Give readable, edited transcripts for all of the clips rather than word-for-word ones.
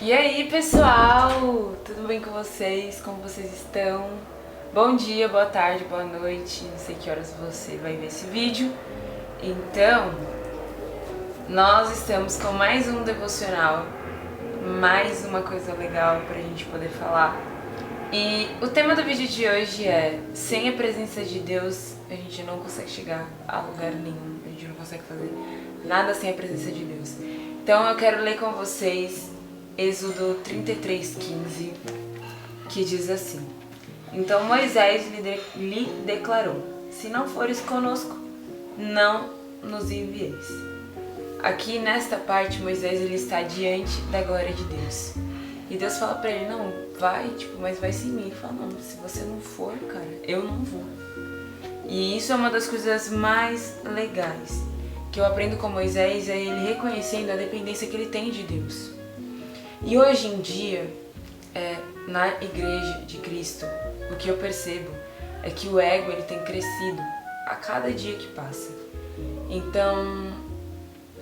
E aí, pessoal? Tudo bem com vocês? Como vocês estão? Bom dia, boa tarde, boa noite. Não sei que horas você vai ver esse vídeo. Então, nós estamos com mais um devocional, mais uma coisa legal pra gente poder falar. E o tema do vídeo de hoje é: sem a presença de Deus, a gente não consegue chegar a lugar nenhum. A gente não consegue fazer nada sem a presença de Deus. Então eu quero ler com vocês Êxodo 33:15, que diz assim: Então Moisés lhe declarou: Se não fores conosco, não nos envieis. Aqui nesta parte, Moisés ele está diante da glória de Deus. E Deus fala pra ele: não, vai, mas vai sem mim. Ele fala: não, se você não for, cara, eu não vou. E isso é uma das coisas mais legais que eu aprendo com Moisés, é ele reconhecendo a dependência que ele tem de Deus. E hoje em dia, na igreja de Cristo, o que eu percebo é que o ego ele tem crescido a cada dia que passa. Então,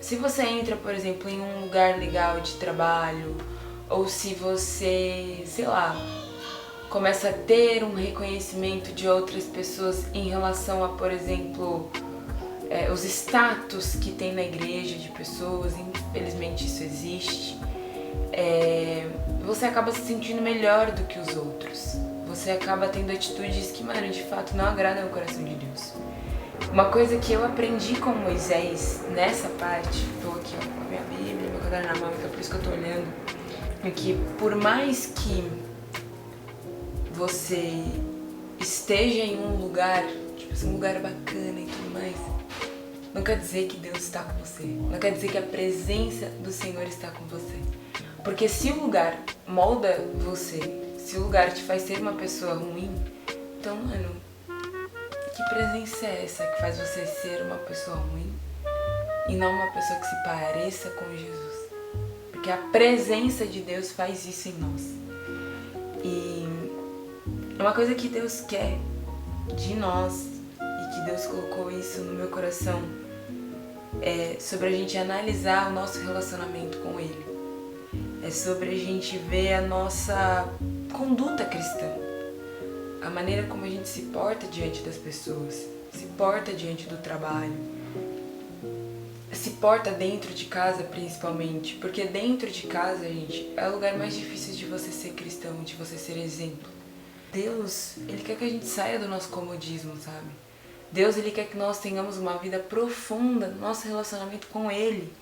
se você entra, por exemplo, em um lugar legal de trabalho, ou se você, sei lá, começa a ter um reconhecimento de outras pessoas em relação a, por exemplo, os status que tem na igreja de pessoas, infelizmente isso existe, você acaba se sentindo melhor do que os outros. Você acaba tendo atitudes que, mano, de fato não agradam o coração de Deus. Uma coisa que eu aprendi com Moisés nessa parte, tô aqui ó, com a minha Bíblia, meu caderno na mão, então por isso que eu tô olhando, é que por mais que você esteja em um lugar, um lugar bacana e tudo mais, não quer dizer que Deus está com você, não quer dizer que a presença do Senhor está com você. Porque se o lugar molda você, se o lugar te faz ser uma pessoa ruim, então, mano, que presença é essa que faz você ser uma pessoa ruim e não uma pessoa que se pareça com Jesus? Porque a presença de Deus faz isso em nós. E uma coisa que Deus quer de nós, e que Deus colocou isso no meu coração, é sobre a gente analisar o nosso relacionamento com Ele. É sobre a gente ver a nossa conduta cristã, a maneira como a gente se porta diante das pessoas, se porta diante do trabalho, se porta dentro de casa principalmente, porque dentro de casa, gente, é o lugar mais difícil de você ser cristão, de você ser exemplo. Deus, Ele quer que a gente saia do nosso comodismo, sabe? Deus, Ele quer que nós tenhamos uma vida profunda no nosso relacionamento com Ele.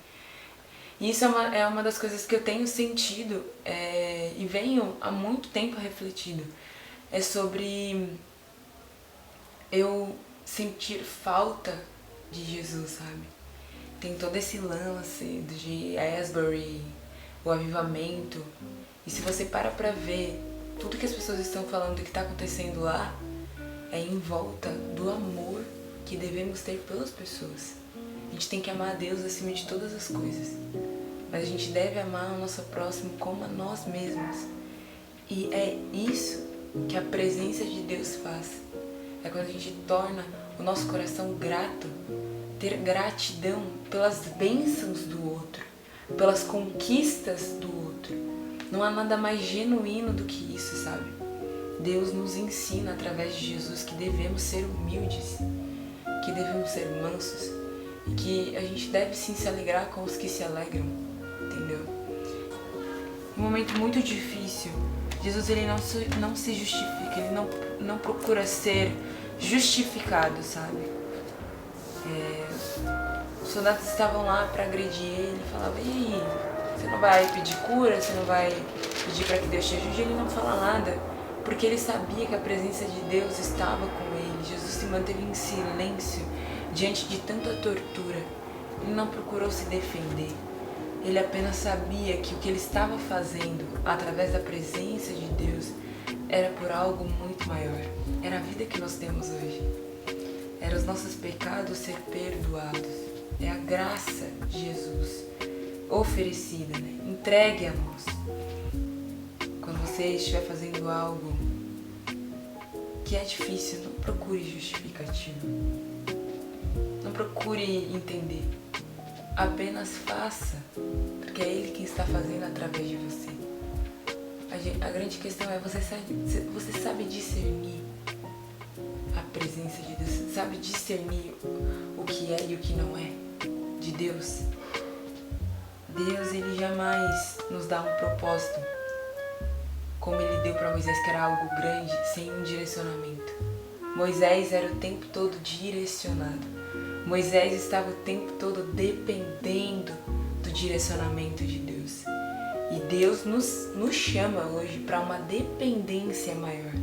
E isso é uma das coisas que eu tenho sentido e venho há muito tempo refletindo. É sobre eu sentir falta de Jesus, sabe? Tem todo esse lance de Asbury, o avivamento. E se você para pra ver tudo que as pessoas estão falando, do que está acontecendo lá, é em volta do amor que devemos ter pelas pessoas. A gente tem que amar a Deus acima de todas as coisas. Mas a gente deve amar o nosso próximo como a nós mesmos. E é isso que a presença de Deus faz. É quando a gente torna o nosso coração grato, ter gratidão pelas bênçãos do outro, pelas conquistas do outro. Não há nada mais genuíno do que isso, sabe? Deus nos ensina através de Jesus que devemos ser humildes, que devemos ser mansos e que a gente deve sim se alegrar com os que se alegram, entendeu? Um momento muito difícil, Jesus ele não se justifica, ele não procura ser justificado, sabe? Os soldados estavam lá para agredir ele, falavam: e aí, você não vai pedir cura, você não vai pedir para que Deus te ajude? Ele não fala nada, porque ele sabia que a presença de Deus estava com ele. Jesus se manteve em silêncio diante de tanta tortura. Ele não procurou se defender. Ele apenas sabia que o que ele estava fazendo através da presença de Deus era por algo muito maior. Era a vida que nós temos hoje. Era os nossos pecados ser perdoados. É a graça de Jesus oferecida, né? Entregue a nós. Quando você estiver fazendo algo que é difícil, não procure justificativa. Não procure entender. Apenas faça, porque é Ele quem está fazendo através de você. a grande questão é você sabe discernir a presença de Deus, sabe discernir o que é e o que não é de Deus. Deus, ele jamais nos dá um propósito como ele deu para Moisés, que era algo grande, sem um direcionamento. Moisés era o tempo todo direcionado. Moisés estava o tempo todo dependendo do direcionamento de Deus. E Deus nos chama hoje para uma dependência maior.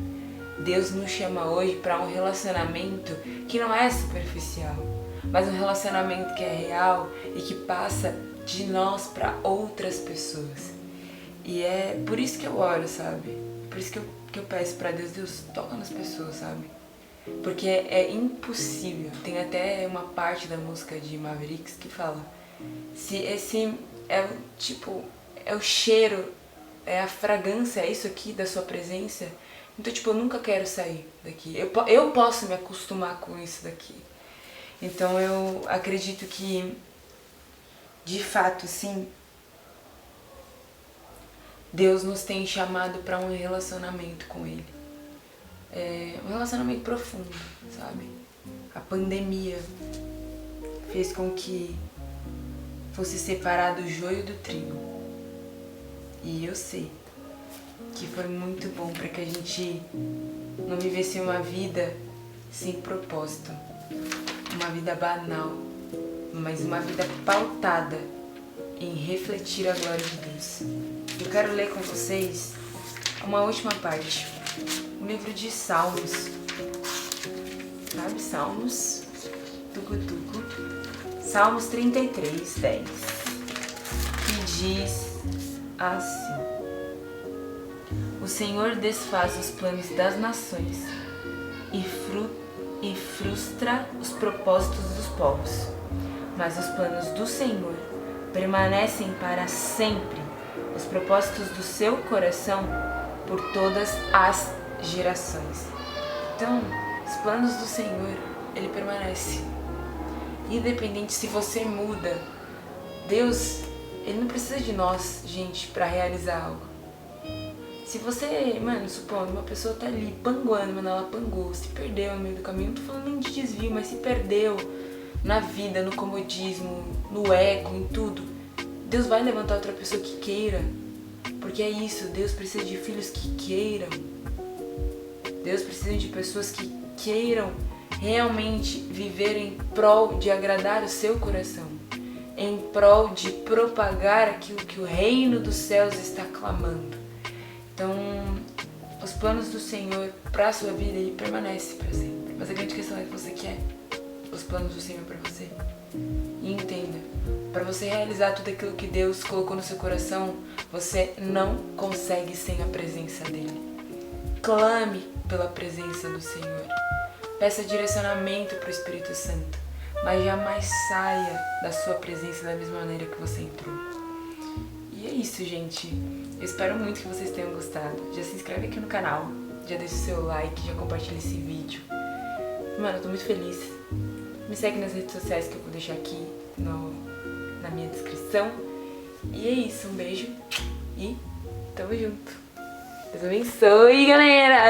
Deus nos chama hoje para um relacionamento que não é superficial, mas um relacionamento que é real e que passa de nós para outras pessoas. E é por isso que eu oro, sabe? Por isso que eu peço para Deus, toca nas pessoas, sabe? Porque é impossível. Tem até uma parte da música de Mavericks que fala: se esse é o cheiro, é a fragrância, é isso aqui da sua presença, então eu nunca quero sair daqui. Eu posso me acostumar com isso daqui. Então eu acredito que, de fato, sim, Deus nos tem chamado para um relacionamento com Ele. Um relacionamento profundo, sabe? A pandemia fez com que fosse separado o joio do trigo. E eu sei que foi muito bom para que a gente não vivesse uma vida sem propósito, uma vida banal, mas uma vida pautada em refletir a glória de Deus. Eu quero ler com vocês uma última parte, o livro de Salmos, sabe? Salmos, Salmos 33, 10, que diz assim: o Senhor desfaz os planos das nações e frustra os propósitos dos povos, mas os planos do Senhor permanecem para sempre, os propósitos do seu coração por todas as gerações. Então, os planos do Senhor, ele permanece. Independente se você muda, Deus, ele não precisa de nós, gente, para realizar algo. Se você, supondo, uma pessoa tá ali panguando, ela pangou, se perdeu no meio do caminho, não tô falando nem de desvio, mas se perdeu na vida, no comodismo, no ego, em tudo, Deus vai levantar outra pessoa que queira, porque é isso, Deus precisa de filhos que queiram, Deus precisa de pessoas que queiram realmente viver em prol de agradar o seu coração, em prol de propagar aquilo que o reino dos céus está clamando. Então, os planos do Senhor para a sua vida, ele permanece para sempre. Mas a grande questão é que você quer os planos do Senhor para você. E entenda, para você realizar tudo aquilo que Deus colocou no seu coração, você não consegue sem a presença dele. Clame pela presença do Senhor. Peça direcionamento para o Espírito Santo, mas jamais saia da sua presença da mesma maneira que você entrou. E é isso, gente. Eu espero muito que vocês tenham gostado. Já se inscreve aqui no canal, já deixa o seu like, já compartilha esse vídeo. Eu tô muito feliz. Me segue nas redes sociais que eu vou deixar aqui na minha descrição. E é isso, um beijo e tamo junto. Deus abençoe, galera!